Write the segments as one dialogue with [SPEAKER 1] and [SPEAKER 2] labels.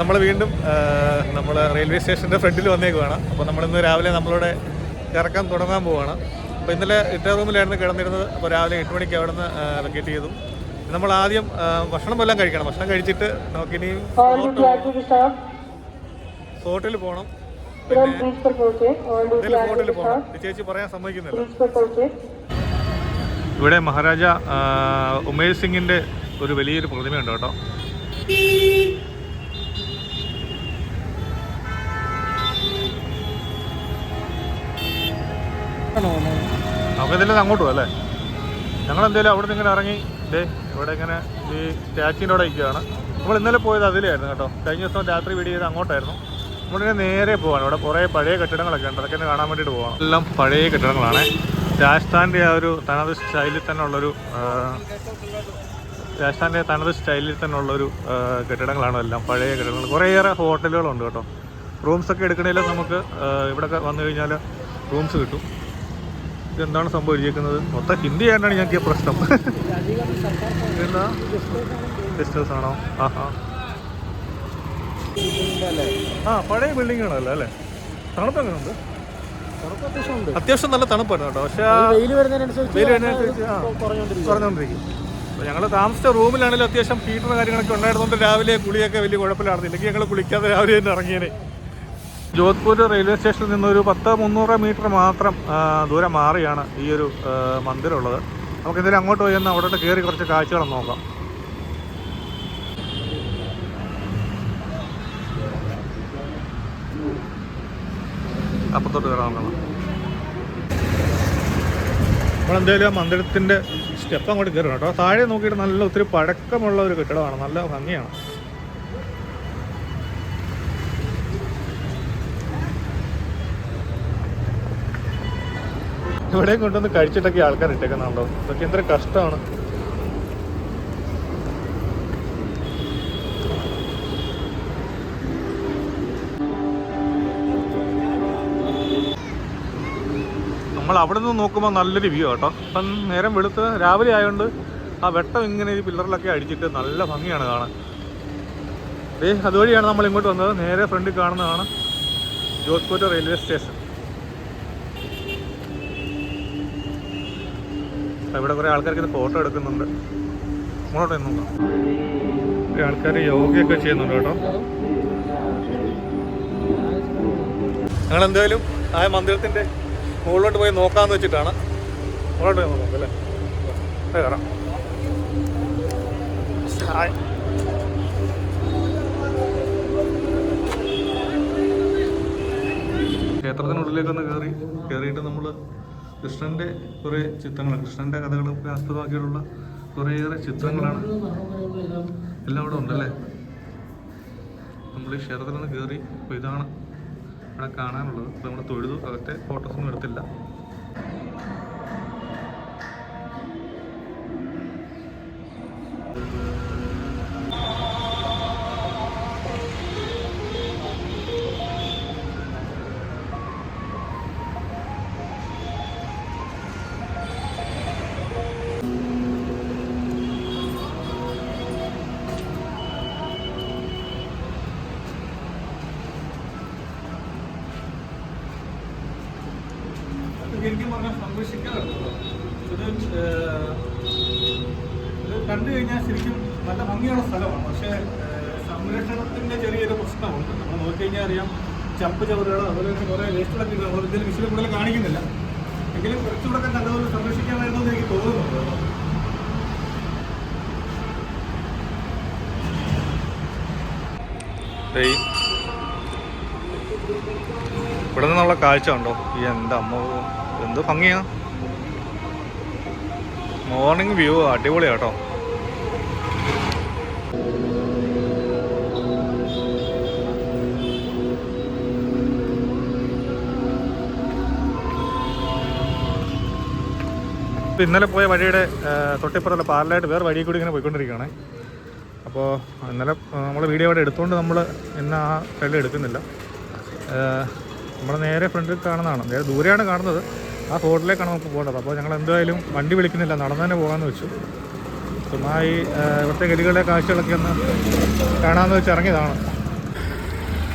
[SPEAKER 1] നമ്മൾ വീണ്ടും നമ്മൾ റെയിൽവേ സ്റ്റേഷൻ്റെ ഫ്രണ്ടിൽ വന്നേക്കുവാണ്. അപ്പോൾ നമ്മളിന്ന് രാവിലെ നമ്മളിവിടെ ഇറക്കാൻ തുടങ്ങാൻ പോവുകയാണ്. അപ്പോൾ ഇന്നലെ ഇട്ട റൂമിലായിരുന്നു കിടന്നിരുന്നത്. അപ്പോൾ രാവിലെ 8 മണിക്ക് അവിടെ നിന്ന് വെക്കേറ്റ് ചെയ്തു. നമ്മൾ ആദ്യം ഭക്ഷണം എല്ലാം കഴിക്കണം. ഭക്ഷണം കഴിച്ചിട്ട് നമുക്കിനി ഫോർട്ടിൽ പോകണം. പിന്നെ ഫോർട്ടിൽ പോകണം. ചേച്ചി പറയാൻ സമ്മതിക്കുന്നില്ല. ഇവിടെ മഹാരാജ ഉമേഷ് സിംഗിൻ്റെ ഒരു വലിയൊരു പ്രതിമയുണ്ട് കേട്ടോ. നമുക്കിതിൽ അങ്ങോട്ട് പോകാം അല്ലേ? ഞങ്ങളെന്തായാലും അവിടെ നിന്ന് ഇങ്ങനെ ഇറങ്ങി ഇവിടെ ഇങ്ങനെ ഈ സ്റ്റാച്ചിൻ്റെ അവിടെ ഇരിക്കുകയാണ്. നമ്മൾ ഇന്നലെ പോയത് അതിലായിരുന്നു കേട്ടോ. കഴിഞ്ഞ ദിവസം രാത്രി വീഡിയോ ചെയ്ത് അങ്ങോട്ടായിരുന്നു. നമ്മളിങ്ങനെ നേരെ പോവാണ്. ഇവിടെ കുറേ പഴയ കെട്ടിടങ്ങളൊക്കെ ഉണ്ട്. അതൊക്കെ കാണാൻ വേണ്ടിയിട്ട് പോകണം. എല്ലാം പഴയ കെട്ടിടങ്ങളാണ്. രാജസ്ഥാൻ്റെ ആ ഒരു തനത് സ്റ്റൈലിൽ തന്നെ ഉള്ളൊരു കെട്ടിടങ്ങളാണ് എല്ലാം. പഴയ കെട്ടിടങ്ങൾ. കുറേയേറെ ഹോട്ടലുകളുണ്ട് കേട്ടോ. റൂംസൊക്കെ എടുക്കണമെങ്കിൽ നമുക്ക് ഇവിടെയൊക്കെ വന്നു കഴിഞ്ഞാൽ റൂംസ് കിട്ടും. ഇതെന്താണ് സംഭവിച്ചിരിക്കുന്നത്? മൊത്തം ഹിന്ദി ആയിട്ടാണ് ഞങ്ങൾക്ക് പ്രശ്നം. എന്താ ഗസ്റ്റ് ഹൗസ് ആണോ? പഴയ ബിൽഡിങ്ങാണല്ലോ അല്ലേ? തണുപ്പ് എങ്ങനെയുണ്ട്? അത്യാവശ്യം നല്ല തണുപ്പായിരുന്നു കേട്ടോ. പക്ഷേ വെയിൽ വരുന്നതിനനുസരിച്ച് കുറഞ്ഞുകൊണ്ടിരിക്കും. അപ്പോൾ ഞങ്ങൾ താമസിച്ച റൂമിലാണെങ്കിലും അത്യാവശ്യം ഹീറ്ററും കാര്യങ്ങളൊക്കെ ഉണ്ടായിരുന്നുകൊണ്ട് രാവിലെ കുളിയൊക്കെ വലിയ കുഴപ്പമില്ലായിരുന്നു. ഇല്ലെങ്കിൽ ഞങ്ങൾ കുളിക്കാതെ രാവിലെ തന്നെ ഇറങ്ങിയേനെ. ജോധ്പൂർ റെയിൽവേ സ്റ്റേഷനിൽ നിന്നൊരു 100-300 മീറ്റർ മാത്രം ദൂരം മാറിയാണ് ഈ ഒരു മന്ദിരമുള്ളത്. നമുക്ക് എന്തായാലും അങ്ങോട്ട് പോയി ഒന്ന് അവിടെ കയറി കുറച്ച് കാഴ്ചകളൊന്ന് നോക്കാം. അപ്പുറത്തോട്ട് കയറാൻ നോക്കണം. നമ്മളെന്തായാലും ആ മന്ദിരത്തിൻ്റെ സ്റ്റെപ്പ് അങ്ങോട്ട് കയറണം കേട്ടോ. താഴെ നോക്കിയിട്ട് നല്ല ഒത്തിരി പഴക്കമുള്ള ഒരു കെട്ടിടമാണ്. നല്ല ഭംഗിയാണ്. ഇവിടെയും കൊണ്ടുവന്ന് കഴിച്ചിട്ടൊക്കെ ആൾക്കാർ ഇട്ടേക്കുന്നുണ്ടോ? ഇതൊക്കെ എന്തൊരു കഷ്ടമാണ്. നമ്മൾ അവിടെ നിന്ന് നോക്കുമ്പോൾ നല്ലൊരു വ്യൂ കേട്ടോ. ഇപ്പം നേരം വെളുത്ത് രാവിലെ ആയതുകൊണ്ട് ആ വെട്ടം ഇങ്ങനെ ഈ പില്ലറിലൊക്കെ അടിച്ചിട്ട് നല്ല ഭംഗിയാണ് കാണാൻ. അതുവഴിയാണ് നമ്മൾ ഇങ്ങോട്ട് വന്നത്. നേരെ ഫ്രണ്ടിൽ കാണുന്നതാണ് ജോധ്പൂർ റെയിൽവേ സ്റ്റേഷൻ. ഇവിടെ കുറേ ആൾക്കാർക്ക് ഇത് ഫോട്ടോ എടുക്കുന്നുണ്ട്. അങ്ങോട്ട് നോക്കാം. കുറേ ആൾക്കാർ യോഗയൊക്കെ ചെയ്യുന്നുണ്ട് കേട്ടോ. ഞങ്ങളെന്തായാലും ആ മന്ദിരത്തിൻ്റെ മുകളിലോട്ട് പോയി നോക്കാമെന്ന് വെച്ചിട്ടാണ്. മുകളിലോട്ട് പോയി നോക്കാം അല്ലേ? കയറാം. ക്ഷേത്രത്തിനുള്ളിലേക്കൊന്ന് കയറിയിട്ട് നമ്മൾ കൃഷ്ണൻ്റെ കുറേ ചിത്രങ്ങൾ, കൃഷ്ണൻ്റെ കഥകളൊക്കെ ആസ്പദമാക്കിയിട്ടുള്ള കുറേയേറെ ചിത്രങ്ങളാണ് എല്ലാം ഇവിടെ ഉണ്ടല്ലേ. നമ്മൾ ഈ ക്ഷേത്രത്തിൽ നിന്ന് കയറി. അപ്പോൾ ഇതാണ് ഇവിടെ കാണാനുള്ളത്. അപ്പോൾ നമ്മൾ തൊഴുതു. അകത്തെ ഫോട്ടോസൊന്നും എടുത്തില്ല. ശരിക്കും പറഞ്ഞാൽ സംരക്ഷിക്കാറുണ്ടല്ലോ. ഇത് കണ്ടു കഴിഞ്ഞാൽ ശരിക്കും നല്ല ഭംഗിയുള്ള സ്ഥലമാണ്. പക്ഷേ സംരക്ഷണത്തിൻ്റെ ചെറിയൊരു പ്രശ്നമുണ്ട്. നമ്മൾ നോക്കിക്കഴിഞ്ഞാൽ അറിയാം, ചപ്പ് ചവറുകൾ അതുപോലെ തന്നെ കുറേ വേസ്റ്റുകളൊക്കെ ഉണ്ട്. നമ്മൾ ഇതിൽ വിഷയം കൂടുതൽ കാണിക്കുന്നില്ല. എങ്കിലും കുറച്ചുകൂടെ നല്ലതുപോലെ സംരക്ഷിക്കാമായിരുന്നു എനിക്ക് തോന്നുന്നുണ്ട്. ഇവിടെ നിന്നുള്ള കാഴ്ച ഉണ്ടോ? എൻ്റെ അമ്മ, എന്ത് ഭംഗിയാ! മോർണിംഗ് വ്യൂ അടിപൊളിയാ കേട്ടോ. ഇന്നലെ പോയ വഴിയുടെ തൊട്ടിപ്പുറത്തുള്ള പാരലായിട്ട് വേറെ വഴി കൂടി ഇങ്ങനെ പോയിക്കൊണ്ടിരിക്കുകയാണ്. അപ്പോൾ ഇന്നലെ നമ്മൾ വീഡിയോ അവിടെ എടുത്തുകൊണ്ട് നമ്മൾ ഇന്ന് ആ സൈഡിൽ എടുക്കുന്നില്ല. നമ്മൾ നേരെ ഫ്രണ്ടിൽ കാണുന്നതാണ്. നേരെ ദൂരെയാണ് കാണുന്നത്. ആ ഹോട്ടലിലേക്കാണ് നമുക്ക് പോകേണ്ടത്. അപ്പോൾ ഞങ്ങൾ എന്തായാലും വണ്ടി വിളിക്കുന്നില്ല, നടന്നു തന്നെ പോകാമെന്ന് വെച്ചു. ചുമ്മാ ഈ ഇവിടുത്തെ ഗലികളുടെ കാഴ്ചകളൊക്കെ ഒന്ന് കാണാമെന്ന് വെച്ച് ഇറങ്ങിയതാണ്.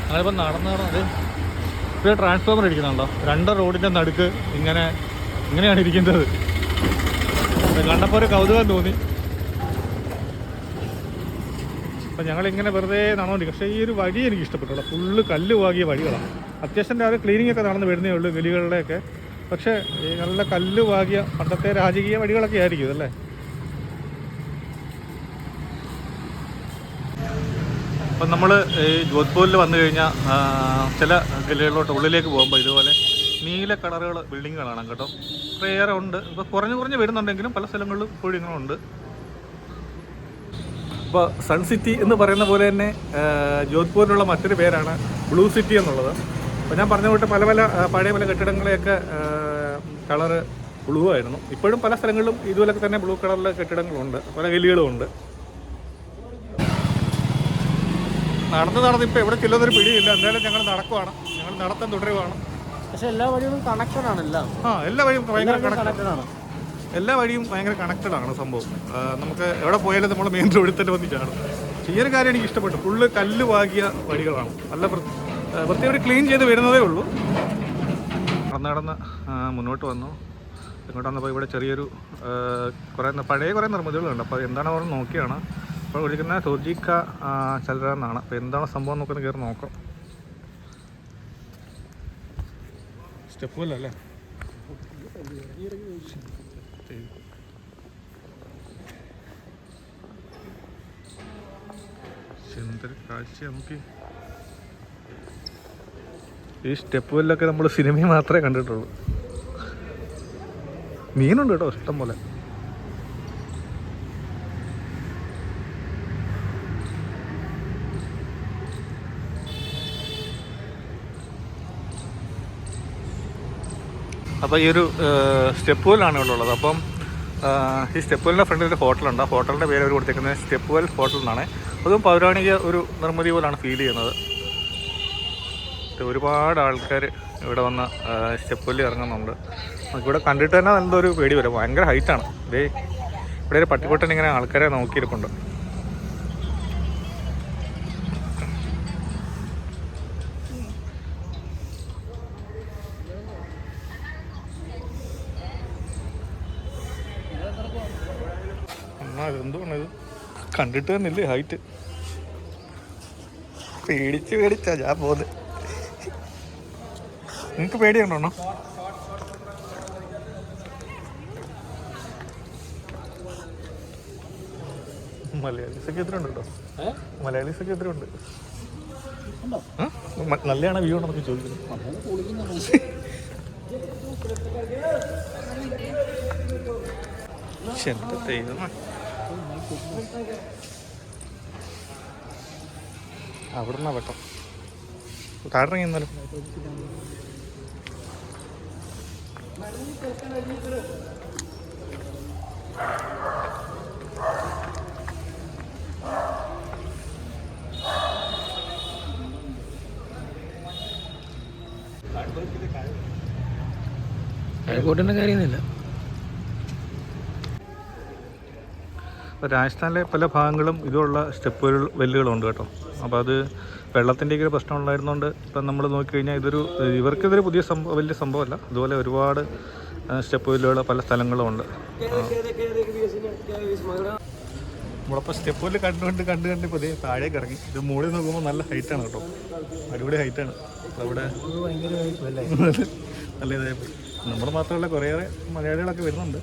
[SPEAKER 1] ഞങ്ങളിപ്പോൾ നടന്നത് ഇപ്പോൾ ട്രാൻസ്ഫോമർ ഇരിക്കുന്നുണ്ടോ, 2 റോഡിൻ്റെ നടുക്ക് ഇങ്ങനെയാണ് ഇരിക്കുന്നത്. കണ്ടപ്പോൾ ഒരു കൗതുകം തോന്നി. അപ്പം ഞങ്ങളിങ്ങനെ വെറുതെ നടന്നുകൊണ്ടിരിക്കും. പക്ഷേ ഈ ഒരു വഴി എനിക്ക് ഇഷ്ടപ്പെട്ടുള്ളൂ. ഫുള്ള് കല്ല് വാങ്ങിയ വഴികളാണ്. അത്യാവശ്യം അത് ക്ലീനിങ് ഒക്കെ നടന്ന് വരുന്നേ ഉള്ളൂ ഗലികളുടെയൊക്കെ. പക്ഷേ ഈ നല്ല കല്ല് വാങ്ങിയ പണ്ടത്തെ രാജകീയ വഴികളൊക്കെ ആയിരിക്കും ഇതല്ലേ. അപ്പം നമ്മൾ ഈ ജോധ്പൂരിൽ വന്നു കഴിഞ്ഞാൽ ചില ഗലികളിലോട്ട് ഉള്ളിലേക്ക് പോകുമ്പോൾ ഇതുപോലെ നീല കളറുകൾ ബിൽഡിങ്ങുകൾ കാണാം കേട്ടോ. കുറേയേറെ ഉണ്ട്. ഇപ്പോൾ കുറഞ്ഞ് വരുന്നുണ്ടെങ്കിലും പല സ്ഥലങ്ങളിലും ഇപ്പോഴും ഇങ്ങനെയുണ്ട്. ഇപ്പോൾ സൺ സിറ്റി എന്ന് പറയുന്ന പോലെ തന്നെ ജോധ്പൂരിനുള്ള മറ്റൊരു പേരാണ് ബ്ലൂ സിറ്റി എന്നുള്ളത്. അപ്പോൾ ഞാൻ പറഞ്ഞ പോലെ പല പഴയ കെട്ടിടങ്ങളെയൊക്കെ കളറ് ബ്ലൂ ആയിരുന്നു. ഇപ്പോഴും പല സ്ഥലങ്ങളിലും ഇതുപോലൊക്കെ തന്നെ ബ്ലൂ കളറിലെ കെട്ടിടങ്ങളുണ്ട്, പല ഗലികളുമുണ്ട്. നടന്ന് ഇപ്പോൾ എവിടെ ചെല്ലുന്നൊരു പിടിയില്ല. എന്തായാലും ഞങ്ങൾ നടത്തം തുടരുവാണ്.
[SPEAKER 2] പക്ഷെ എല്ലാ വഴിയും കണക്റ്റഡ് ആണ്.
[SPEAKER 1] എല്ലാ വഴിയും ഭയങ്കര കണക്റ്റഡ് ആണ്. എല്ലാ വഴിയും ഭയങ്കര കണക്റ്റഡ് ആണ് സംഭവം. നമുക്ക് എവിടെ പോയാലും നമ്മൾ മെയിൻ റോഡിൽ തന്നെ വന്നിട്ടാണ്. ഈ ഒരു കാര്യം എനിക്ക് ഇഷ്ടപ്പെട്ടു. ഫുള്ള് കല്ല് വാങ്ങിയ വഴികളാണ്. നല്ല വൃത്തിയോടെ ക്ലീൻ ചെയ്ത് വരുന്നതേ ഉള്ളൂ. നടന്ന് മുന്നോട്ട് വന്നു. ഇങ്ങോട്ട് വന്നപ്പോൾ ഇവിടെ ചെറിയൊരു പഴയ കുറേ നിർമ്മിതികളുണ്ട്. അപ്പോൾ എന്താണ് അവർ നോക്കിയാണ്. അപ്പോൾ വിളിക്കുന്ന സോജിക്ക ചലര എന്നാണ്. അപ്പോൾ എന്താണ് സംഭവം നോക്കുന്നത് കയറി നോക്കാം. സ്റ്റെപ്പ് അല്ലേ എന്തൊരു കാഴ്ച. നമുക്ക് ഈ സ്റ്റെപ്പ് വെല്ലൊക്കെ നമ്മൾ സിനിമയിൽ മാത്രമേ കണ്ടിട്ടുള്ളൂ. മീനുണ്ട് കേട്ടോ ഇഷ്ടം പോലെ. അപ്പോൾ ഈ ഒരു സ്റ്റെപ്പ് വെല്ലാണ് ഇവിടെ ഉള്ളത്. അപ്പം ഈ സ്റ്റെപ്പ് വെല്ലിൻ്റെ ഫ്രണ്ടിൽ ഒരു ഹോട്ടലുണ്ട്. ആ ഹോട്ടലിൻ്റെ പേര് അവർ കൊടുത്തേക്കുന്നത് സ്റ്റെപ്പ് വെൽ ഹോട്ടൽ എന്നാണ്. അതും പൗരാണിക ഒരു നിർമ്മിതി പോലാണ് ഫീൽ ചെയ്യുന്നത്. ഒരുപാട് ആൾക്കാർ ഇവിടെ വന്ന് സ്റ്റെപ്പ് വെല്ലിൽ ഇറങ്ങുന്നുണ്ട്. നമുക്കിവിടെ കണ്ടിട്ട് തന്നെ എന്തോ ഒരു പേടി വരും. ഭയങ്കര ഹൈറ്റാണ്. ഇവിടെ ഒരു പട്ടിക്കുട്ടൻ ഇങ്ങനെ ആൾക്കാരെ നോക്കിയിരിപ്പുണ്ട്. എന്തുകൊണ്ട് ഇത് കണ്ടിട്ട് തന്നെ ഇല്ലേ ഹൈറ്റ്. പേടിച്ചാ ഞാൻ പോകുന്നത്. നിങ്ങൾക്ക് പേടിയുണ്ടോ? മലയാളീസൊക്കെ എത്ര ഉണ്ട് കേട്ടോ. മലയാളീസൊക്കെ എത്ര ഉണ്ട്? നല്ലതാണ് വ്യൂ ഉണ്ടെന്നൊക്കെ ചോദിക്കുന്നത്. അവിടുന്ന വെട്ടം താഴെ ഇന്നാലും
[SPEAKER 2] അഴക്കൂട്ടേണ്ട കാര്യമൊന്നുമില്ല.
[SPEAKER 1] ഇപ്പോൾ രാജസ്ഥാനിലെ പല ഭാഗങ്ങളും ഇതുള്ള സ്റ്റെപ്പ് വെല്ലുകളുണ്ട് കേട്ടോ. അപ്പോൾ അത് വെള്ളത്തിൻ്റെയൊക്കെ ഒരു പ്രശ്നം ഉണ്ടായിരുന്നുകൊണ്ട് ഇപ്പം നമ്മൾ നോക്കിക്കഴിഞ്ഞാൽ ഇവർക്കിതൊരു വലിയ സംഭവമല്ല. അതുപോലെ ഒരുപാട് സ്റ്റെപ്പ് വെല്ലുകൾ പല സ്ഥലങ്ങളും ഉണ്ട്. നമ്മളിപ്പോൾ സ്റ്റെപ്പ് വെല്ല് കണ്ട് ഇപ്പോൾ ഇതേ താഴേക്ക് ഇറങ്ങി. ഇത് മുകളിൽ നോക്കുമ്പോൾ നല്ല ഹൈറ്റാണ് കേട്ടോ. അടിപൊളി ഹൈറ്റാണ്. അപ്പോൾ അവിടെ നല്ല ഇതായിപ്പോയി. നമ്മൾ മാത്രമല്ല കുറേയേറെ മലയാളികളൊക്കെ വരുന്നുണ്ട്.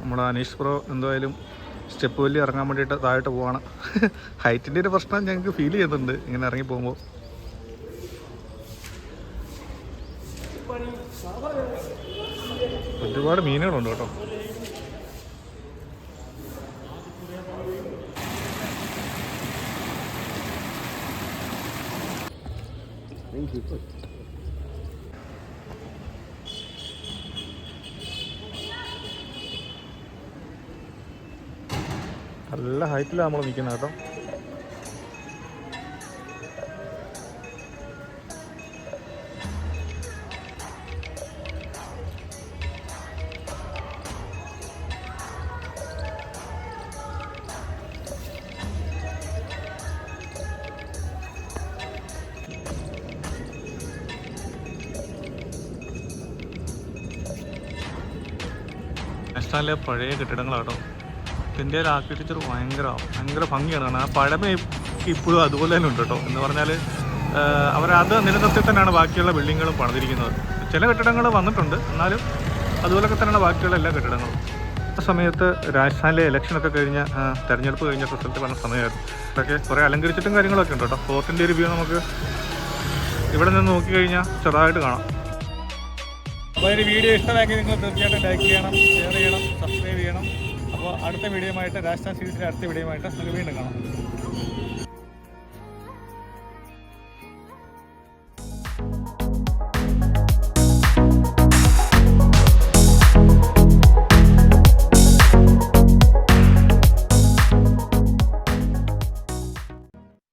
[SPEAKER 1] നമ്മുടെ അനീഷ് ബ്രോ എന്തായാലും സ്റ്റെപ്പ് വെല്ലി ഇറങ്ങാൻ വേണ്ടിയിട്ട് താഴോട്ട് പോവാണ്. ഹൈറ്റിൻ്റെ ഒരു പ്രശ്നം ഞങ്ങൾക്ക് ഫീൽ ചെയ്യുന്നുണ്ട് ഇങ്ങനെ ഇറങ്ങി പോകുമ്പോൾ. ഒരുപാട് മീനുകളുണ്ട് കേട്ടോ. നല്ല ഹൈറ്റിലാണ് നമ്മൾ നിൽക്കുന്നത് കേട്ടോ. രാജസ്ഥാനിലെ പഴയ കെട്ടിടങ്ങളാട്ടോ. ഇന്ത്യയിലെ ആർക്കിടെക്ചർ ഭയങ്കര ഭംഗിയാണ് കാണാൻ. ആ പഴമ ഇപ്പോഴും അതുപോലെ തന്നെ ഉണ്ട് കേട്ടോ. എന്ന് പറഞ്ഞാൽ അവരത് നിലനിർത്തി തന്നെയാണ് ബാക്കിയുള്ള ബിൽഡിങ്ങുകളും പണിതിരിക്കുന്നത്. ചില കെട്ടിടങ്ങൾ വന്നിട്ടുണ്ട്, എന്നാലും അതുപോലൊക്കെ തന്നെയാണ് ബാക്കിയുള്ള എല്ലാ കെട്ടിടങ്ങളും. ആ സമയത്ത് രാജസ്ഥാനിലെ ഇലക്ഷനൊക്കെ കഴിഞ്ഞ തെരഞ്ഞെടുപ്പ് കഴിഞ്ഞ റിസൾട്ട് പറഞ്ഞ സമയമായിരുന്നു. ഇതൊക്കെ കുറേ അലങ്കരിച്ചിട്ടും കാര്യങ്ങളൊക്കെ ഉണ്ട് കേട്ടോ. ഫോർട്ടിൻ്റെ ഒരു വ്യൂ നമുക്ക് ഇവിടെ നിന്ന് നോക്കിക്കഴിഞ്ഞാൽ ചെറുതായിട്ട് കാണാം. അപ്പോൾ ഒരു വീഡിയോ ഇഷ്ടമാക്കി നിങ്ങൾ തീർച്ചയായിട്ടും ലൈക്ക് ചെയ്യണം, ഷെയർ ചെയ്യണം, സബ്സ്ക്രൈബ് ചെയ്യണം. അപ്പോൾ അടുത്ത വീഡിയോയുമായിട്ട് രാജസ്ഥാൻ സീരീസിലെ അടുത്ത വീഡിയോയുമായിട്ട് നമുക്ക് വീണ്ടും കാണാം.